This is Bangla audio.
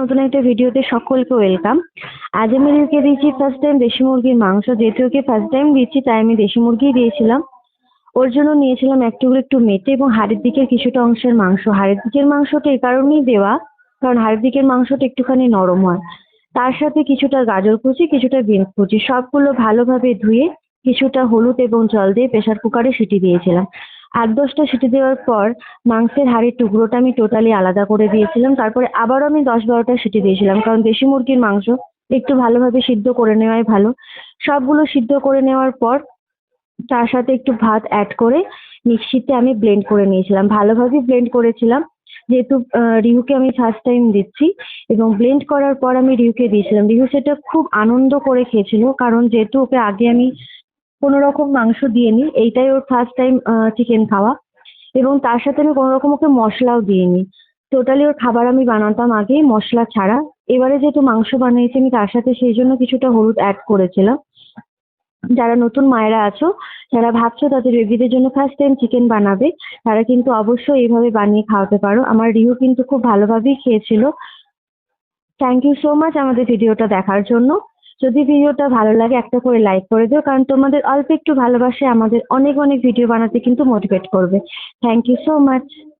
নতুন একটা ভিডিওতে সকলকে ওয়েলকাম। আজ আমি রিউকে দিয়েছি ফার্স্ট টাইম দেশি মুরগির মাংস। যেহেতু ওকে ফার্স্ট টাইম দিচ্ছি তাই আমি দেশি মুরগিই দিয়েছিলাম। ওর জন্য নিয়েছিলাম একটু মেটে এবং হাড়ের দিকের কিছুটা অংশের মাংস। হাড়ের দিকের মাংসটা এই কারণেই দেওয়া, কারণ হাড়ের দিকের মাংসটা একটুখানি নরম হয়। তার সাথে কিছুটা গাজর কুচি, কিছুটা বিনস কুচি, সবগুলো ভালোভাবে ধুয়ে কিছুটা হলুদ এবং জল দিয়ে প্রেসার কুকারে সিটি দিয়েছিলাম। ৮-১০টা সিটি দেওয়ার পর মাংসের হাড়ের টুকরোটা আমি টোটালি আলাদা করে দিয়েছিলাম। তারপরে আবারও আমি ১০-১২টা সিটি দিয়েছিলাম, কারণ দেশি মুরগির মাংস একটু ভালোভাবে সিদ্ধ করে নেওয়াই ভালো। সবগুলো সিদ্ধ করে নেওয়ার পর তার সাথে একটু ভাত অ্যাড করে মিক্সিতে আমি ব্লেন্ড করে নিয়েছিলাম। ভালোভাবে ব্লেন্ড করেছিলাম, যেহেতু রিহুকে আমি ফার্স্ট টাইম দিচ্ছি। এবং ব্লেন্ড করার পর আমি রিহুকে দিয়েছিলাম। রিহু সেটা খুব আনন্দ করে খেয়েছিল, কারণ যেহেতু ওকে আগে আমি কোনো রকম মাংস দিইনি, এইটাই ওর ফার্স্ট টাইম চিকেন খাওয়া। এবং তার সাথে আমি কোনো রকম ওকে মশলাও দিইনি। টোটালি ওর খাবার আমি বানাতাম আগেই মশলা ছাড়া। এবারে যেহেতু মাংস বানিয়েছি আমি তার সাথে সেই জন্য কিছুটা হলুদ অ্যাড করেছিলাম। যারা নতুন মায়েরা আছো, যারা ভাবছো তাদের বেবিদের জন্য ফার্স্ট টাইম চিকেন বানাবে, তারা কিন্তু অবশ্যই এইভাবে বানিয়ে খাওয়াতে পারো। আমার রিহু কিন্তু খুব ভালোভাবেই খেয়েছিল। থ্যাংক ইউ সো মাচ আমাদের ভিডিওটা দেখার জন্য। যদি ভিডিওটা ভালো লাগে একটা করে লাইক করে দিও, কারণ তোমাদের অল্প একটু ভালোবাসে আমাদের অনেক অনেক ভিডিও বানাতে কিন্তু মোটিভেট করবে। Thank you so much.